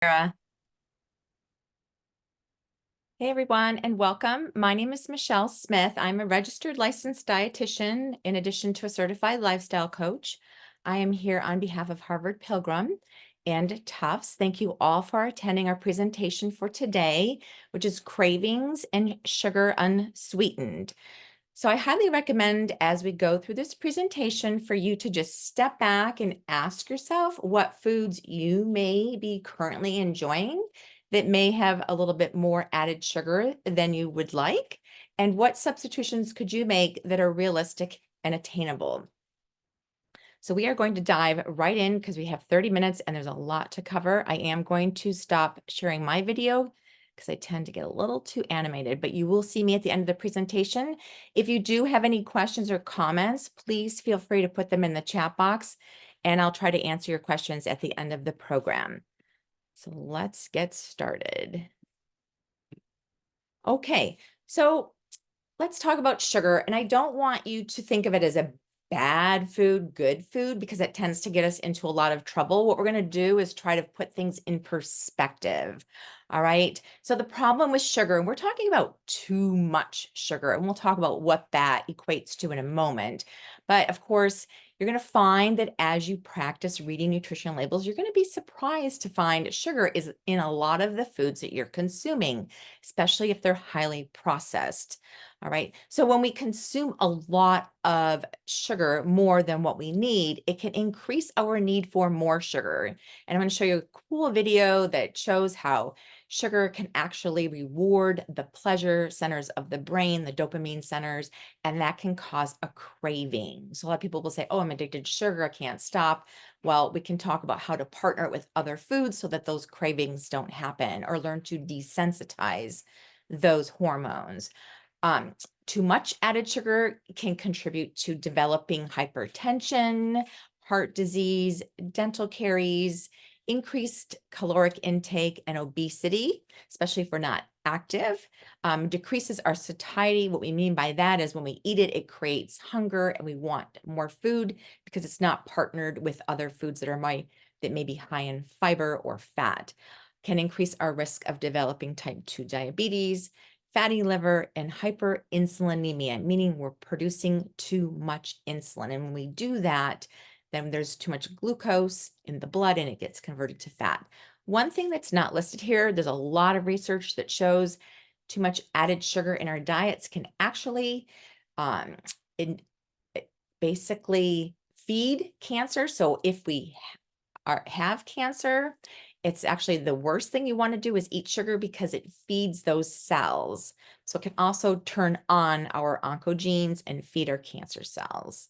Sarah. Hey everyone, and welcome. My name is Michelle Smith. I'm a registered licensed dietitian in addition to a certified lifestyle coach. I am here on behalf of Harvard Pilgrim and Tufts. Thank you all for attending our presentation for today, which is Cravings and Sugar Unsweetened. So I highly recommend as we go through this presentation for you to just step back and ask yourself what foods you may be currently enjoying that may have a little bit more added sugar than you would like, and what substitutions could you make that are realistic and attainable. So we are going to dive right in because we have 30 minutes and there's a lot to cover. I am going to stop sharing my video because I tend to get a little too animated, but you will see me at the end of the presentation. If you do have any questions or comments, please feel free to put them in the chat box and I'll try to answer your questions at the end of the program. So let's get started. Okay, so let's talk about sugar. And I don't want you to think of it as a bad food, good food, because it tends to get us into a lot of trouble. What we're going to do is try to put things in perspective. All right. So the problem with sugar, and we're talking about too much sugar, and we'll talk about what that equates to in a moment. But of course, you're going to find that as you practice reading nutrition labels, you're going to be surprised to find sugar is in a lot of the foods that you're consuming, especially if they're highly processed. All right. So when we consume a lot of sugar, more than what we need, it can increase our need for more sugar. And I'm going to show you a cool video that shows how sugar can actually reward the pleasure centers of the brain, the dopamine centers, and that can cause a craving. So a lot of people will say, oh, I'm addicted to sugar, I can't stop. Well, we can talk about how to partner it with other foods so that those cravings don't happen, or learn to desensitize those hormones. Too much added sugar can contribute to developing hypertension, heart disease, dental caries, increased caloric intake, and obesity, especially if we're not active. Decreases our satiety. What we mean by that is when we eat it, it creates hunger and we want more food because it's not partnered with other foods that may be high in fiber or fat. Can increase our risk of developing type 2 diabetes, fatty liver, and hyperinsulinemia, meaning we're producing too much insulin. And when we do that, then there's too much glucose in the blood and it gets converted to fat. One thing that's not listed here, there's a lot of research that shows too much added sugar in our diets can actually in, basically feed cancer. So if we have cancer, it's actually the worst thing you want to do is eat sugar because it feeds those cells. So it can also turn on our oncogenes and feed our cancer cells.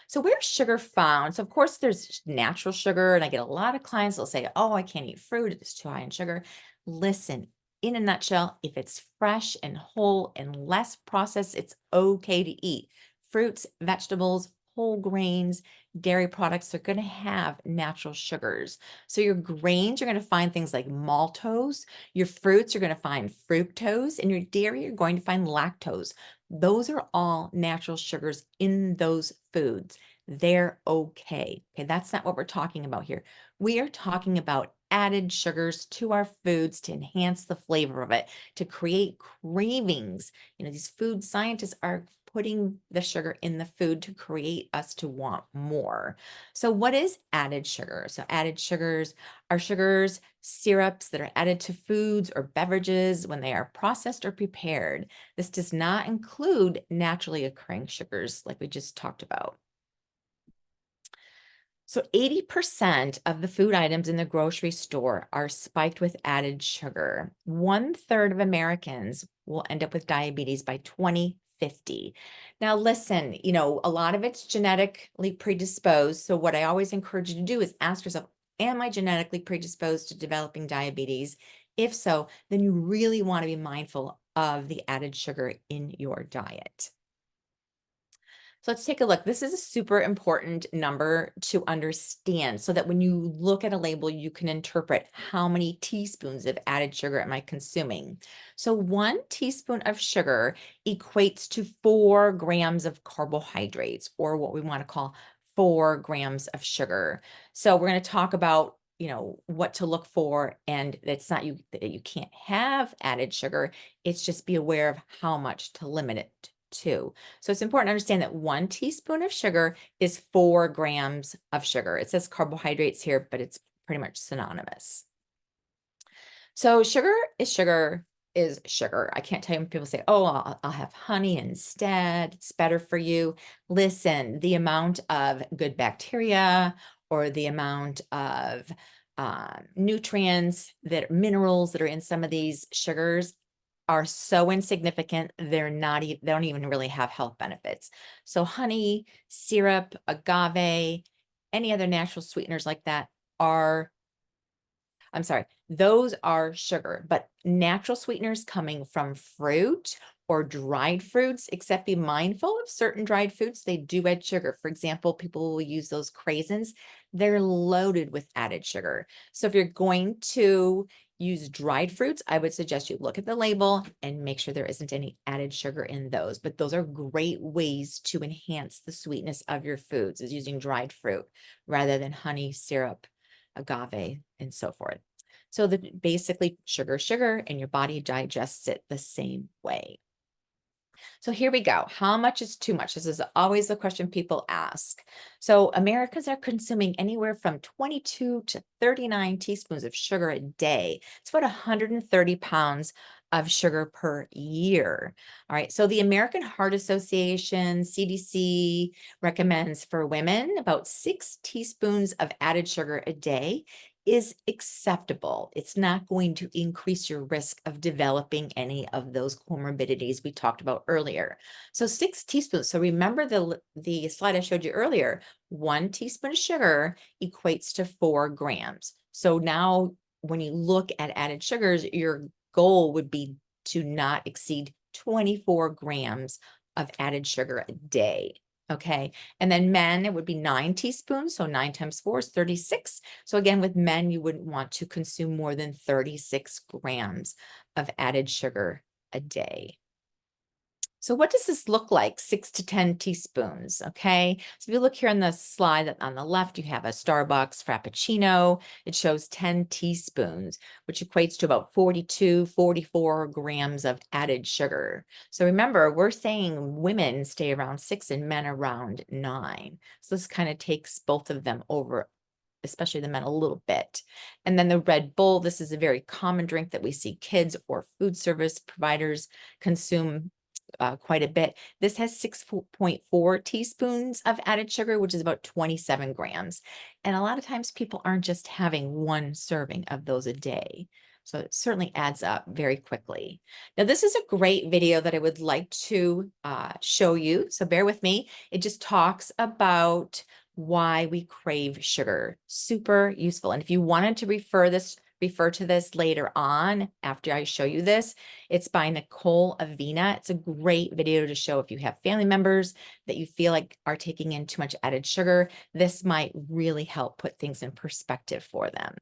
So where's sugar found? So of course there's natural sugar, and I get a lot of clients that'll say, oh, I can't eat fruit, it's too high in sugar. Listen, in a nutshell, if it's fresh and whole and less processed, it's okay to eat. Fruits, vegetables, whole grains, dairy products are going to have natural sugars. So your grains, you're going to find things like maltose. Your fruits, you're going to find fructose, and your dairy, you're going to find lactose. Those are all natural sugars in those foods. They're okay. Okay, that's not what we're talking about here. We are talking about added sugars to our foods to enhance the flavor of it, to create cravings. These food scientists are putting the sugar in the food to create us to want more. So what is added sugar? So added sugars are sugars, syrups that are added to foods or beverages when they are processed or prepared. This does not include naturally occurring sugars like we just talked about. So 80% of the food items in the grocery store are spiked with added sugar. 1/3 of Americans will end up with diabetes by 2050. Now, listen, a lot of it's genetically predisposed. So what I always encourage you to do is ask yourself, am I genetically predisposed to developing diabetes? If so, then you really want to be mindful of the added sugar in your diet. So let's take a look. This is a super important number to understand so that when you look at a label, you can interpret how many teaspoons of added sugar am I consuming. So 1 teaspoon of sugar equates to 4 grams of carbohydrates, or what we want to call 4 grams of sugar. So we're going to talk about, what to look for, and it's not that you can't have added sugar. It's just be aware of how much to limit it to. So it's important to understand that 1 teaspoon of sugar is 4 grams of sugar. It says carbohydrates here, but it's pretty much synonymous. So sugar is sugar is sugar. I can't tell you when people say, oh, I'll have honey instead. It's better for you. Listen, the amount of good bacteria or the amount of nutrients, minerals that are in some of these sugars are so insignificant, they don't even really have health benefits. So honey, syrup, agave, any other natural sweeteners like that those are sugar, but natural sweeteners coming from fruit or dried fruits, except be mindful of certain dried fruits, they do add sugar. For example, people will use those craisins. They're loaded with added sugar. So if you're going to use dried fruits, I would suggest you look at the label and make sure there isn't any added sugar in those. But those are great ways to enhance the sweetness of your foods, is using dried fruit rather than honey, syrup, agave, and so forth. So basically sugar, and your body digests it the same way. So here we go. How much is too much? This is always the question people ask. So Americans are consuming anywhere from 22 to 39 teaspoons of sugar a day. It's about 130 pounds of sugar per year. All right. So the American Heart Association, CDC, recommends for women about 6 teaspoons of added sugar a day is acceptable. It's not going to increase your risk of developing any of those comorbidities we talked about earlier. So 6 teaspoons. So remember the slide I showed you earlier, 1 teaspoon of sugar equates to 4 grams. So now when you look at added sugars, your goal would be to not exceed 24 grams of added sugar a day. Okay. And then men, it would be 9 teaspoons. So 9 times 4 is 36. So again, with men, you wouldn't want to consume more than 36 grams of added sugar a day. So what does this look like? 6 to 10 teaspoons, okay? So if you look here on the slide on the left, you have a Starbucks Frappuccino. It shows 10 teaspoons, which equates to about 42, 44 grams of added sugar. So remember, we're saying women stay around 6 and men around 9. So this kind of takes both of them over, especially the men, a little bit. And then the Red Bull, this is a very common drink that we see kids or food service providers consume quite a bit. This has 6.4 teaspoons of added sugar, which is about 27 grams. And a lot of times people aren't just having 1 serving of those a day. So it certainly adds up very quickly. Now, this is a great video that I would like to show you. So bear with me. It just talks about why we crave sugar. Super useful. And if you wanted to refer to this later on after I show you this, it's by Nicole Avena. It's a great video to show if you have family members that you feel like are taking in too much added sugar. This might really help put things in perspective for them.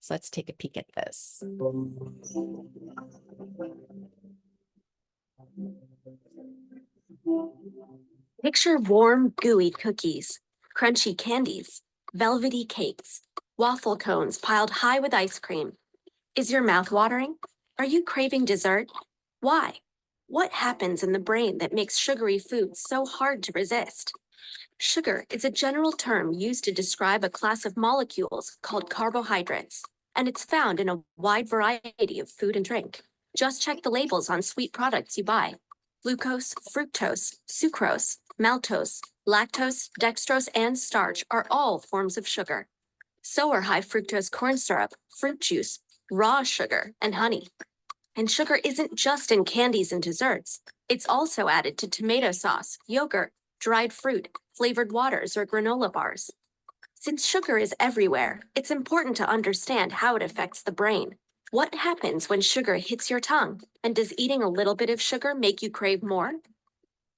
So let's take a peek at this. Picture warm, gooey cookies, crunchy candies, velvety cakes, waffle cones piled high with ice cream. Is your mouth watering? Are you craving dessert? Why? What happens in the brain that makes sugary foods so hard to resist? Sugar is a general term used to describe a class of molecules called carbohydrates, and it's found in a wide variety of food and drink. Just check the labels on sweet products you buy. Glucose, fructose, sucrose, maltose, lactose, dextrose, and starch are all forms of sugar. So are high fructose corn syrup, fruit juice, raw sugar, and honey. And sugar isn't just in candies and desserts. It's also added to tomato sauce, yogurt, dried fruit, flavored waters, or granola bars. Since sugar is everywhere, it's important to understand how it affects the brain. What happens when sugar hits your tongue? And does eating a little bit of sugar make you crave more?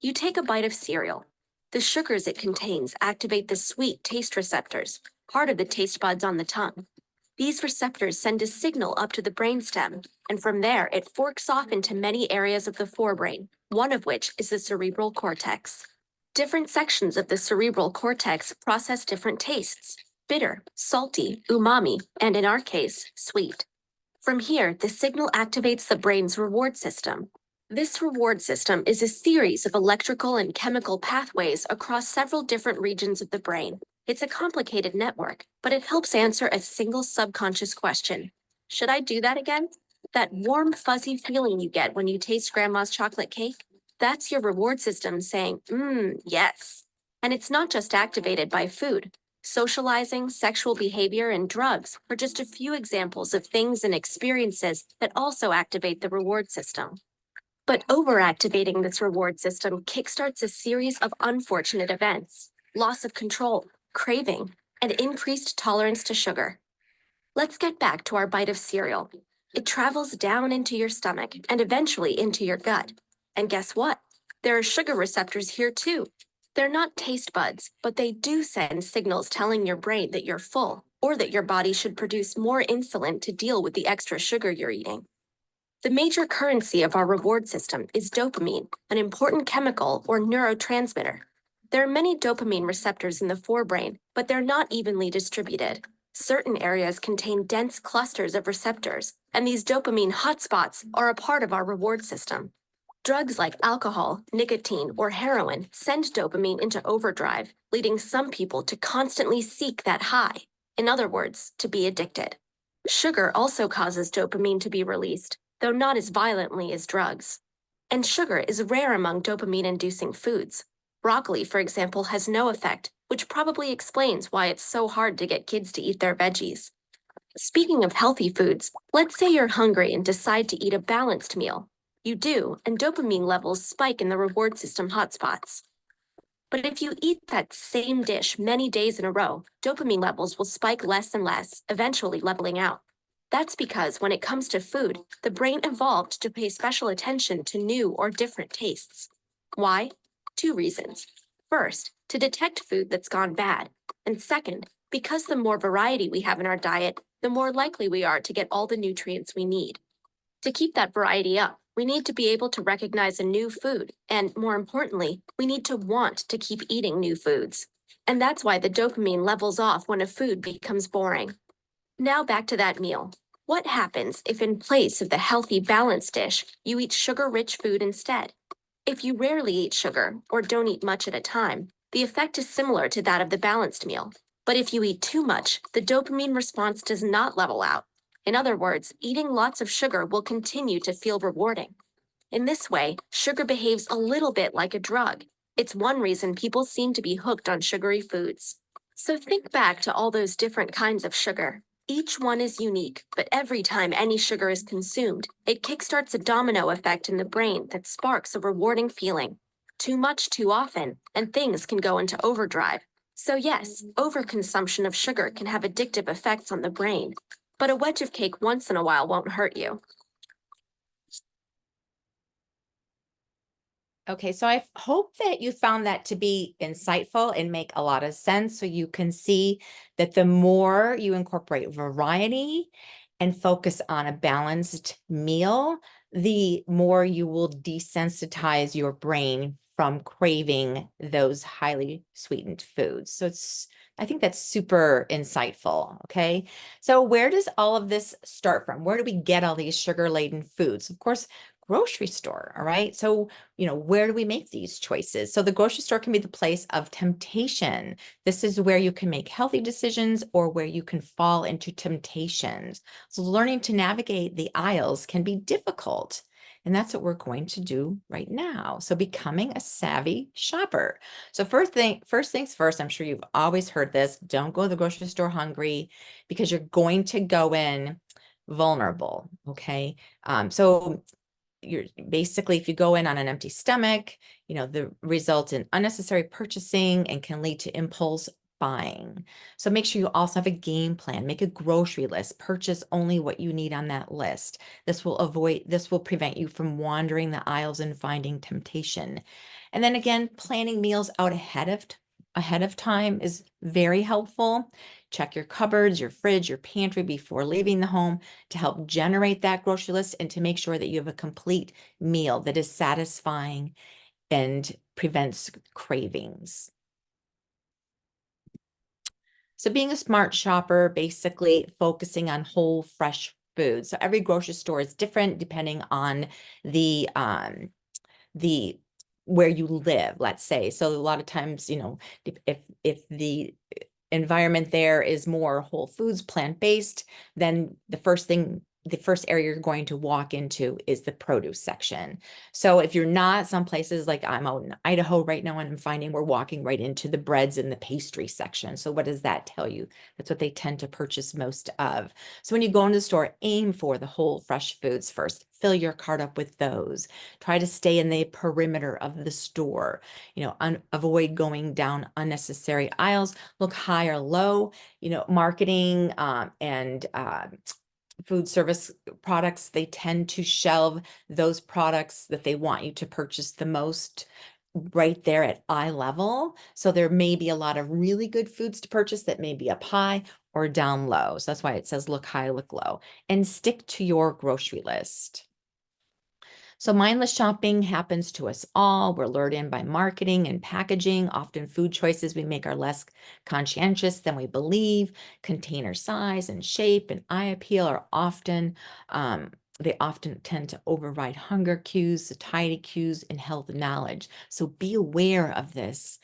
You take a bite of cereal. The sugars it contains activate the sweet taste receptors, part of the taste buds on the tongue. These receptors send a signal up to the brainstem, and from there it forks off into many areas of the forebrain, one of which is the cerebral cortex. Different sections of the cerebral cortex process different tastes: bitter, salty, umami, and in our case, sweet. From here, the signal activates the brain's reward system. This reward system is a series of electrical and chemical pathways across several different regions of the brain. It's a complicated network, but it helps answer a single subconscious question: should I do that again? That warm, fuzzy feeling you get when you taste grandma's chocolate cake? That's your reward system saying, yes. And it's not just activated by food. Socializing, sexual behavior, and drugs are just a few examples of things and experiences that also activate the reward system. But overactivating this reward system kickstarts a series of unfortunate events: loss of control, craving, and increased tolerance to sugar. Let's get back to our bite of cereal. It travels down into your stomach and eventually into your gut. And guess what? There are sugar receptors here too. They're not taste buds, but they do send signals telling your brain that you're full or that your body should produce more insulin to deal with the extra sugar you're eating. The major currency of our reward system is dopamine, an important chemical or neurotransmitter. There are many dopamine receptors in the forebrain, but they're not evenly distributed. Certain areas contain dense clusters of receptors, and these dopamine hotspots are a part of our reward system. Drugs like alcohol, nicotine, or heroin send dopamine into overdrive, leading some people to constantly seek that high. In other words, to be addicted. Sugar also causes dopamine to be released, though not as violently as drugs. And sugar is rare among dopamine-inducing foods. Broccoli, for example, has no effect, which probably explains why it's so hard to get kids to eat their veggies. Speaking of healthy foods, let's say you're hungry and decide to eat a balanced meal. You do, and dopamine levels spike in the reward system hotspots. But if you eat that same dish many days in a row, dopamine levels will spike less and less, eventually leveling out. That's because when it comes to food, the brain evolved to pay special attention to new or different tastes. Why? Two reasons. First, to detect food that's gone bad. And second, because the more variety we have in our diet, the more likely we are to get all the nutrients we need. To keep that variety up, we need to be able to recognize a new food, and more importantly, we need to want to keep eating new foods. And that's why the dopamine levels off when a food becomes boring. Now back to that meal. What happens if in place of the healthy, balanced dish, you eat sugar-rich food instead? If you rarely eat sugar, or don't eat much at a time, the effect is similar to that of the balanced meal. But if you eat too much, the dopamine response does not level out. In other words, eating lots of sugar will continue to feel rewarding. In this way, sugar behaves a little bit like a drug. It's one reason people seem to be hooked on sugary foods. So think back to all those different kinds of sugar. Each one is unique, but every time any sugar is consumed, it kickstarts a domino effect in the brain that sparks a rewarding feeling. Too much too often, and things can go into overdrive. So yes, overconsumption of sugar can have addictive effects on the brain. But a wedge of cake once in a while won't hurt you. Okay, so I hope that you found that to be insightful and make a lot of sense. So you can see that the more you incorporate variety and focus on a balanced meal, the more you will desensitize your brain from craving those highly sweetened foods. So I think that's super insightful. Okay. So where does all of this start from? Where do we get all these sugar-laden foods? Of course, grocery store. All right. So where do we make these choices? So the grocery store can be the place of temptation. This is where you can make healthy decisions or where you can fall into temptations. So learning to navigate the aisles can be difficult. And that's what we're going to do right now. So becoming a savvy shopper. So first things first, I'm sure you've always heard this. Don't go to the grocery store hungry because you're going to go in vulnerable. Okay. So you're basically, if you go in on an empty stomach, the result in unnecessary purchasing and can lead to impulse buying. So make sure you also have a game plan, make a grocery list, purchase only what you need on that list. This will prevent you from wandering the aisles and finding temptation. And then again, planning meals out ahead of time is very helpful. Check your cupboards, your fridge, your pantry before leaving the home to help generate that grocery list and to make sure that you have a complete meal that is satisfying and prevents cravings. So being a smart shopper, basically focusing on whole, fresh food. So every grocery store is different depending on the where you live, let's say. So a lot of times, if the environment there is more whole foods, plant-based, then the first area you're going to walk into is the produce section. So if you're not, some places like I'm out in Idaho right now, and I'm finding we're walking right into the breads and the pastry section. So what does that tell you? That's what they tend to purchase most of. So when you go into the store, aim for the whole fresh foods first. Fill your cart up with those. Try to stay in the perimeter of the store. Avoid going down unnecessary aisles. Look high or low. Marketing and food service products, they tend to shelve those products that they want you to purchase the most right there at eye level. So there may be a lot of really good foods to purchase that may be up high or down low. So that's why it says look high, look low, and stick to your grocery list. So mindless shopping happens to us all. We're lured in by marketing and packaging. Often food choices we make are less conscientious than we believe. Container size and shape and eye appeal are they often tend to override hunger cues, satiety cues, and health knowledge. So be aware of this,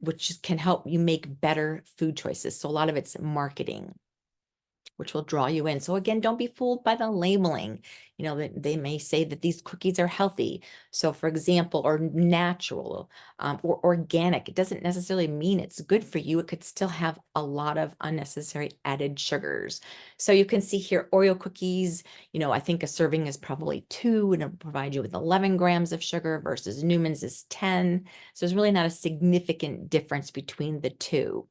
which can help you make better food choices. So a lot of it's marketing, which will draw you in. So again, don't be fooled by the labeling. That they may say that these cookies are healthy. So for example, or natural, or organic. It doesn't necessarily mean it's good for you. It could still have a lot of unnecessary added sugars. So you can see here, Oreo cookies, I think a serving is probably 2, and it'll provide you with 11 grams of sugar versus Newman's is 10. So there's really not a significant difference between the two.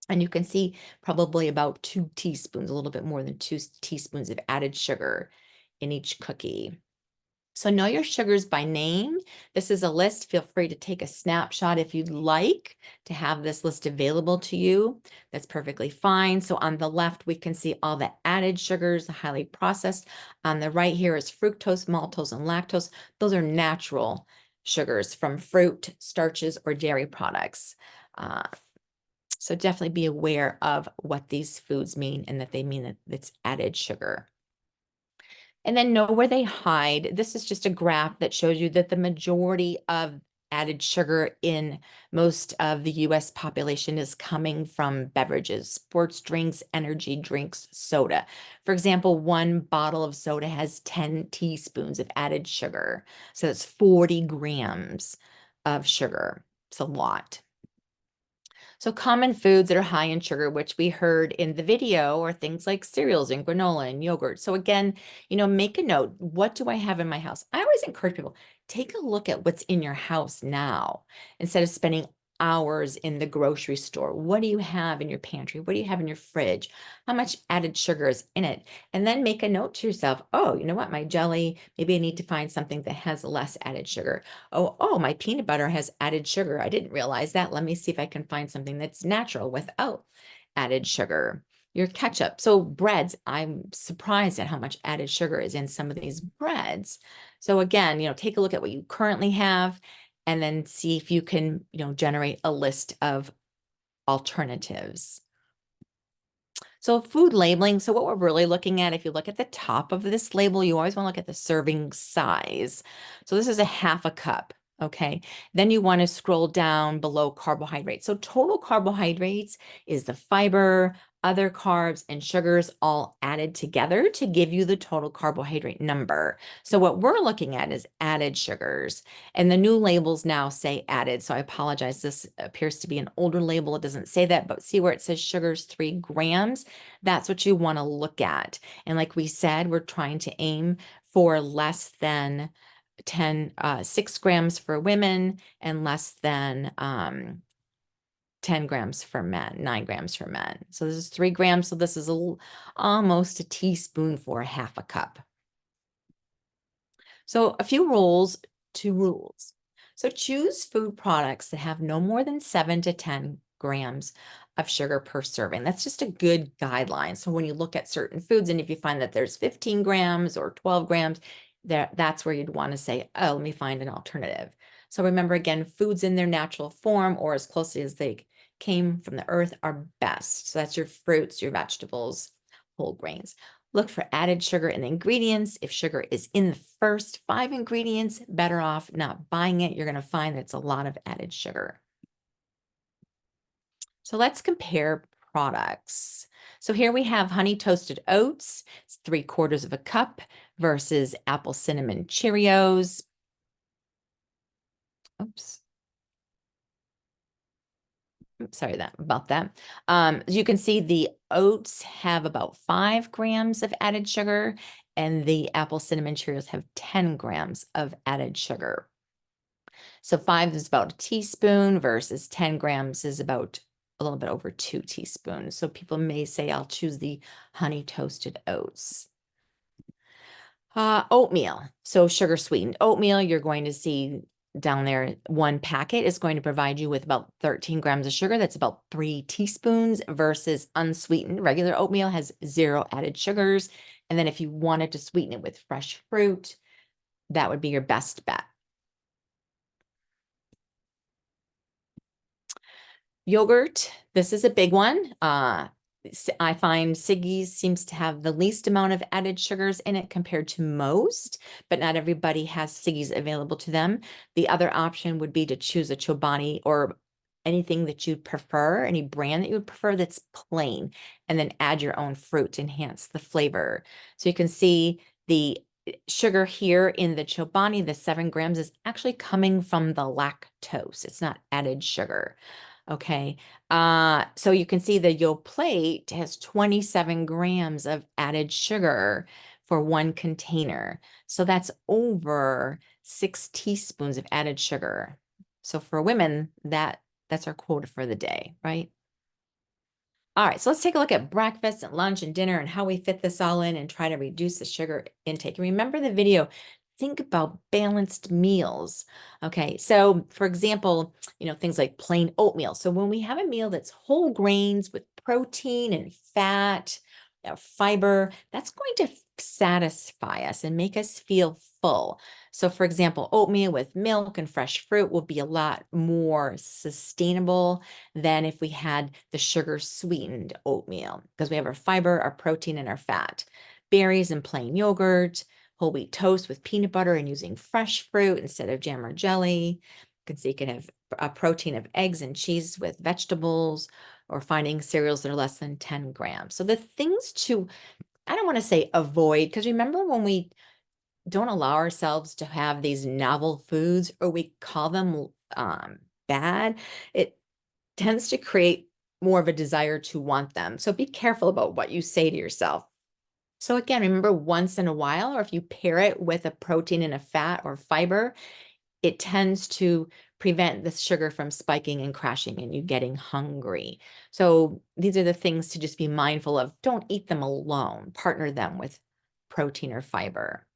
And you can see probably about 2 teaspoons, a little bit more than 2 teaspoons of added sugar in each cookie. So know your sugars by name. This is a list. Feel free to take a snapshot if you'd like to have this list available to you. That's perfectly fine. So on the left, we can see all the added sugars, the highly processed. On the right here is fructose, maltose, and lactose. Those are natural sugars from fruit, starches, or dairy products. So definitely be aware of what these foods mean, and that they mean that it's added sugar. And then know where they hide. This is just a graph that shows you that the majority of added sugar in most of the US population is coming from beverages, sports drinks, energy drinks, soda. For example, 1 bottle of soda has 10 teaspoons of added sugar. So that's 40 grams of sugar. It's a lot. So common foods that are high in sugar, which we heard in the video, are things like cereals and granola and yogurt. So again, make a note. What do I have in my house? I always encourage people, take a look at what's in your house now instead of spending hours in the grocery store. What do you have in your pantry? What do you have in your fridge? How much added sugar is in it? And then make a note to yourself, oh, you know what? My jelly, maybe I need to find something that has less added sugar. Oh, my peanut butter has added sugar. I didn't realize that. Let me see if I can find something that's natural without added sugar. Your ketchup. So breads, I'm surprised at how much added sugar is in some of these breads. So again, take a look at what you currently have, and then see if you can, generate a list of alternatives. So food labeling, so what we're really looking at, if you look at the top of this label, you always want to look at the serving size. So this is a 1/2 cup, okay? Then you want to scroll down below carbohydrates. So total carbohydrates is the fiber, other carbs, and sugars all added together to give you the total carbohydrate number. So what we're looking at is added sugars, and the new labels now say added. So I apologize. This appears to be an older label. It doesn't say that, but see where it says sugars 3 grams? That's what you want to look at. And like we said, we're trying to aim for less than 6 grams for women, and less than 10 grams for men, 9 grams for men. So this is 3 grams. So this is almost a teaspoon for a 1/2 cup. So a few rules, 2 rules. So choose food products that have no more than 7 to 10 grams of sugar per serving. That's just a good guideline. So when you look at certain foods, and if you find that there's 15 grams or 12 grams, that's where you'd want to say, oh, let me find an alternative. So remember again, foods in their natural form or as closely as they came from the earth are best. So that's your fruits, your vegetables, whole grains. Look for added sugar in the ingredients. If sugar is in the first 5 ingredients, better off not buying it. You're going to find that it's a lot of added sugar. So let's compare products. So here we have honey toasted oats. It's 3/4 of a cup versus apple cinnamon Cheerios. Oops. Sorry about that. As you can see, the oats have about 5 grams of added sugar, and the apple cinnamon Cheerios have 10 grams of added sugar. So 5 is about a teaspoon versus 10 grams is about a little bit over 2 teaspoons. So people may say, I'll choose the honey toasted oats. Oatmeal. So sugar sweetened oatmeal, you're going to see down there, 1 packet is going to provide you with about 13 grams of sugar. That's about 3 teaspoons versus unsweetened. Regular oatmeal has 0 added sugars. And then if you wanted to sweeten it with fresh fruit, that would be your best bet. Yogurt, this is a big one. I find Siggy's seems to have the least amount of added sugars in it compared to most, but not everybody has Siggy's available to them. The other option would be to choose a Chobani or anything that you'd prefer, any brand that you would prefer that's plain, and then add your own fruit to enhance the flavor. So you can see the sugar here in the Chobani, the 7 grams is actually coming from the lactose. It's not added sugar. Okay. So you can see the Yo plate has 27 grams of added sugar for 1 container. So that's over 6 teaspoons of added sugar. So for women, that's our quota for the day, right? All right, so let's take a look at breakfast and lunch and dinner and how we fit this all in and try to reduce the sugar intake. Remember the video, think about balanced meals. Okay, so for example, things like plain oatmeal. So when we have a meal that's whole grains with protein and fat, fiber, that's going to satisfy us and make us feel full. So for example, oatmeal with milk and fresh fruit will be a lot more sustainable than if we had the sugar sweetened oatmeal because we have our fiber, our protein, and our fat. Berries and plain yogurt, whole wheat toast with peanut butter and using fresh fruit instead of jam or jelly. You can see you can have a protein of eggs and cheese with vegetables or finding cereals that are less than 10 grams. So the things to, I don't want to say avoid, because remember when we don't allow ourselves to have these novel foods or we call them bad, it tends to create more of a desire to want them. So be careful about what you say to yourself. So again, remember once in a while, or if you pair it with a protein and a fat or fiber, it tends to prevent the sugar from spiking and crashing and you getting hungry. So these are the things to just be mindful of. Don't eat them alone. Partner them with protein or fiber.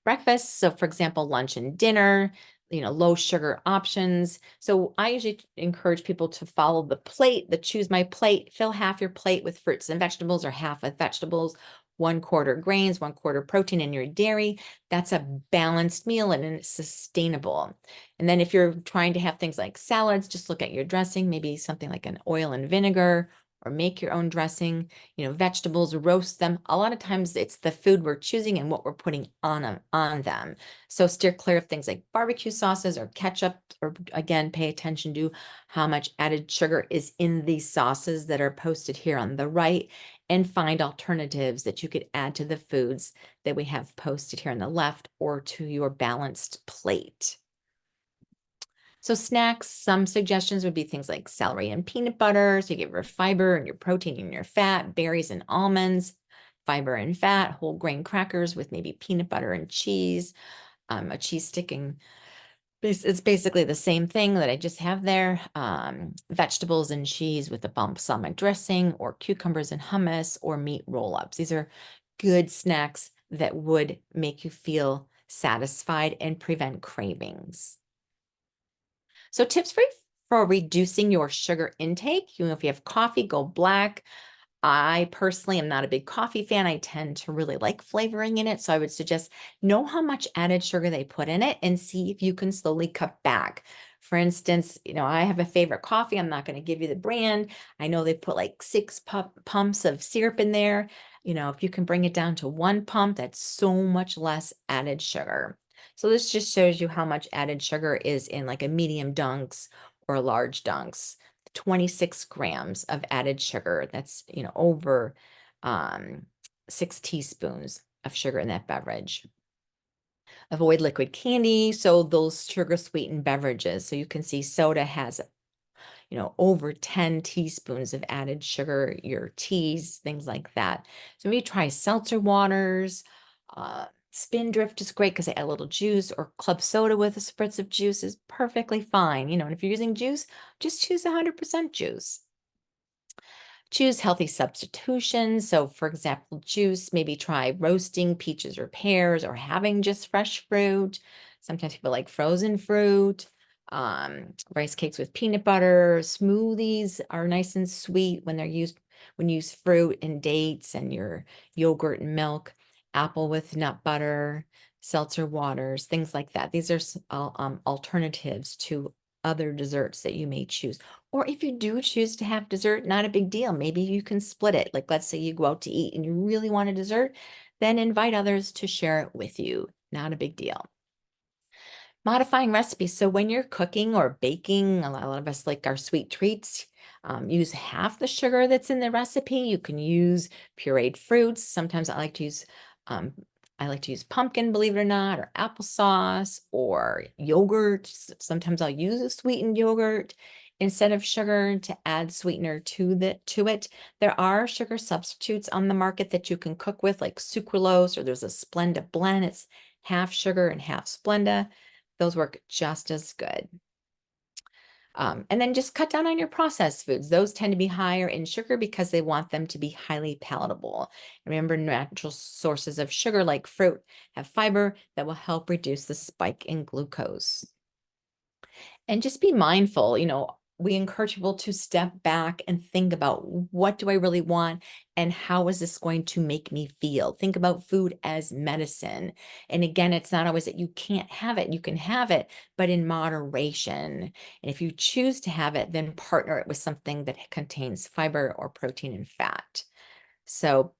Breakfast, so for example, lunch and dinner, low sugar options. So I usually encourage people to follow the plate, the choose my plate, fill half your plate with fruits and vegetables or half with vegetables, 1/4 grains, 1/4 protein in your dairy. That's a balanced meal and it's sustainable. And then if you're trying to have things like salads, just look at your dressing, maybe something like an oil and vinegar or make your own dressing, vegetables, roast them. A lot of times it's the food we're choosing and what we're putting on them. So steer clear of things like barbecue sauces or ketchup, or again, pay attention to how much added sugar is in these sauces that are posted here on the right and find alternatives that you could add to the foods that we have posted here on the left or to your balanced plate. So snacks, some suggestions would be things like celery and peanut butter. So you get your fiber and your protein and your fat, berries and almonds, fiber and fat, whole grain crackers with maybe peanut butter and cheese, a cheese sticking. It's basically the same thing that I just have there. Vegetables and cheese with a balsamic dressing or cucumbers and hummus or meat roll-ups. These are good snacks that would make you feel satisfied and prevent cravings. So tips for reducing your sugar intake, if you have coffee, go black. I personally am not a big coffee fan. I tend to really like flavoring in it. So I would suggest know how much added sugar they put in it and see if you can slowly cut back. For instance, I have a favorite coffee. I'm not going to give you the brand. I know they put like 6 pumps of syrup in there. If you can bring it down to 1 pump, that's so much less added sugar. So this just shows you how much added sugar is in like a medium dunks or a large dunks. 26 grams of added sugar. That's, over 6 teaspoons of sugar in that beverage. Avoid liquid candy, so those sugar sweetened beverages. So you can see soda has, over 10 teaspoons of added sugar, your teas, things like that. So maybe try seltzer waters. Spindrift is great because they add a little juice, or club soda with a spritz of juice is perfectly fine. And if you're using juice, just choose 100% juice. Choose healthy substitutions. So, for example, juice, maybe try roasting peaches or pears or having just fresh fruit. Sometimes people like frozen fruit. Rice cakes with peanut butter. Smoothies are nice and sweet when you use fruit and dates and your yogurt and milk. Apple with nut butter, seltzer waters, things like that. These are alternatives to other desserts that you may choose. Or if you do choose to have dessert, not a big deal. Maybe you can split it. Like, let's say you go out to eat and you really want a dessert, then invite others to share it with you. Not a big deal. Modifying recipes. So when you're cooking or baking, a lot of us like our sweet treats. Use half the sugar that's in the recipe. You can use pureed fruits. Sometimes um, I like to use pumpkin, believe it or not, or applesauce or yogurt. Sometimes I'll use a sweetened yogurt instead of sugar to add sweetener to it. There are sugar substitutes on the market that you can cook with, like sucralose, or there's a Splenda blend. It's half sugar and half Splenda. Those work just as good. And then just cut down on your processed foods. Those tend to be higher in sugar because they want them to be highly palatable. Remember, natural sources of sugar like fruit have fiber that will help reduce the spike in glucose. And just be mindful, we encourage people to step back and think about, what do I really want and how is this going to make me feel? Think about food as medicine. And again, it's not always that you can't have it. You can have it, but in moderation. And if you choose to have it, then partner it with something that contains fiber or protein and fat. So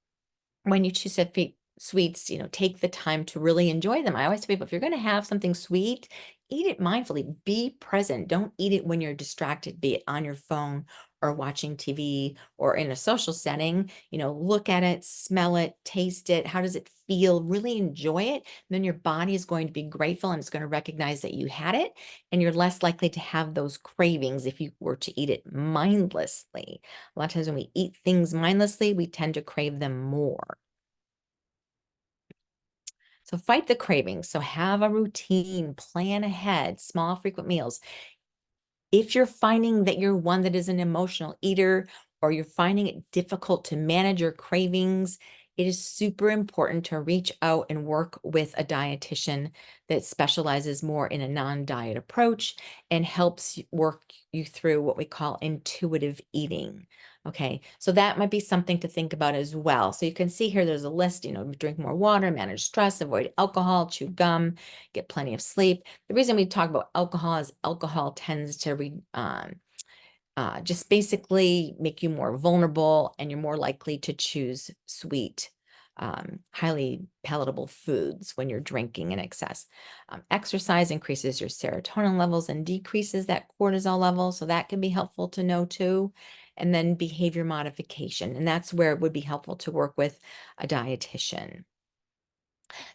when you choose to feed sweets, take the time to really enjoy them. I always tell people, if you're going to have something sweet, eat it mindfully, be present. Don't eat it when you're distracted, be it on your phone or watching TV or in a social setting. Look at it, smell it, taste it. How does it feel? Really enjoy it. And then your body is going to be grateful and it's going to recognize that you had it, and you're less likely to have those cravings if you were to eat it mindlessly. A lot of times when we eat things mindlessly, we tend to crave them more. So fight the cravings. So have a routine, plan ahead, small, frequent meals. If you're finding that you're one that is an emotional eater, or you're finding it difficult to manage your cravings, it is super important to reach out and work with a dietitian that specializes more in a non-diet approach and helps work you through what we call intuitive eating. Okay, so that might be something to think about as well. So you can see here, there's a list, drink more water, manage stress, avoid alcohol, chew gum, get plenty of sleep. The reason we talk about alcohol is alcohol tends to just basically make you more vulnerable, and you're more likely to choose sweet, highly palatable foods when you're drinking in excess. Exercise increases your serotonin levels and decreases that cortisol level, so that can be helpful to know too. And then behavior modification, and that's where it would be helpful to work with a dietitian.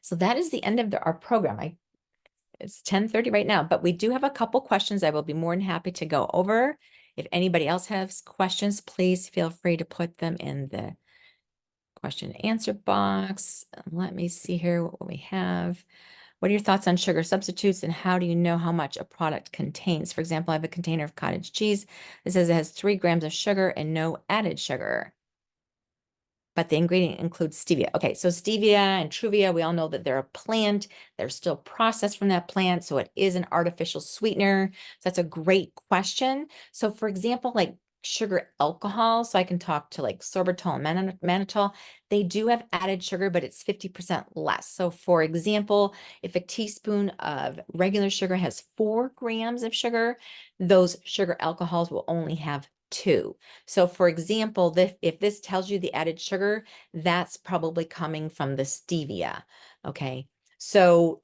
So that is the end of our program. It's 10:30 right now, but we do have a couple questions I will be more than happy to go over. If anybody else has questions, please feel free to put them in the question and answer box. Let me see here what we have. What are your thoughts on sugar substitutes, and how do you know how much a product contains? For example, I have a container of cottage cheese that says it has 3 grams of sugar and no added sugar, but the ingredient includes stevia. Okay, so stevia and truvia, we all know that they're a plant. They're still processed from that plant, so it is an artificial sweetener. So that's a great question. So for example, like sugar alcohol, so I can talk to like sorbitol and mannitol. They do have added sugar, but it's 50% less. So for example, if a teaspoon of regular sugar has 4 grams of sugar, those sugar alcohols will only have 2. So for example, if this tells you the added sugar, that's probably coming from the stevia. Okay. So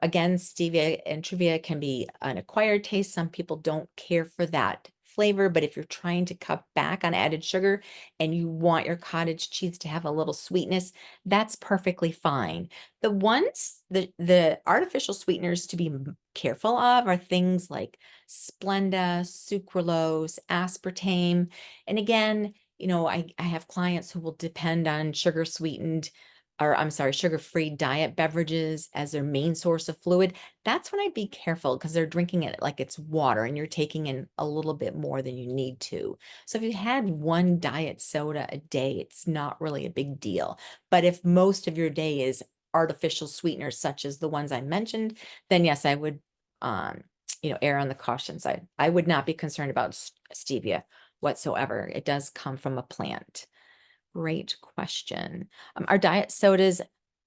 again, stevia and Truvia can be an acquired taste. Some people don't care for that flavor, but if you're trying to cut back on added sugar and you want your cottage cheese to have a little sweetness, that's perfectly fine. The artificial sweeteners to be careful of are things like Splenda, sucralose, aspartame. And again, I have clients who will depend on sugar sweetened or I'm sorry, sugar-free diet beverages as their main source of fluid. That's when I'd be careful because they're drinking it like it's water and you're taking in a little bit more than you need to. So if you had one diet soda a day, it's not really a big deal. But if most of your day is artificial sweeteners, such as the ones I mentioned, then yes, I would, um, err on the caution side. I would not be concerned about stevia whatsoever. It does come from a plant. Great question. Are diet sodas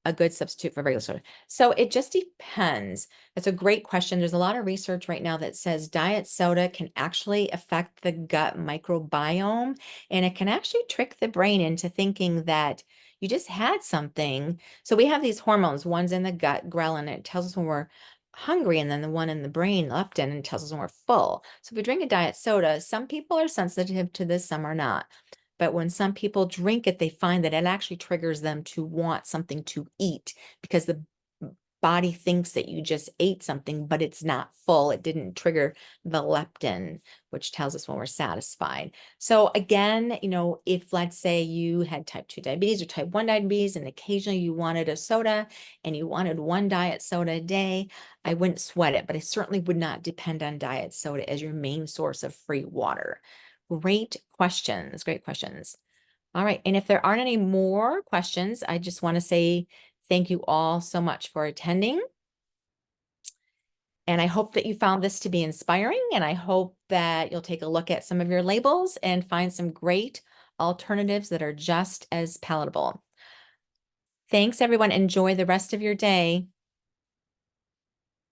a good substitute for regular soda? So it just depends. That's a great question. There's a lot of research right now that says diet soda can actually affect the gut microbiome, and it can actually trick the brain into thinking that you just had something. So we have these hormones, one's in the gut, ghrelin, it tells us when we're hungry, and then the one in the brain, leptin, and tells us when we're full. So if we drink a diet soda, some people are sensitive to this, some are not. But when some people drink it, they find that it actually triggers them to want something to eat because the body thinks that you just ate something, but it's not full. It didn't trigger the leptin, which tells us when we're satisfied. So again, if let's say you had type 2 diabetes or type 1 diabetes, and occasionally you wanted a soda and you wanted one diet soda a day, I wouldn't sweat it, but I certainly would not depend on diet soda as your main source of free water. Great questions. Great questions. All right. And if there aren't any more questions, I just want to say thank you all so much for attending. And I hope that you found this to be inspiring. And I hope that you'll take a look at some of your labels and find some great alternatives that are just as palatable. Thanks, everyone. Enjoy the rest of your day.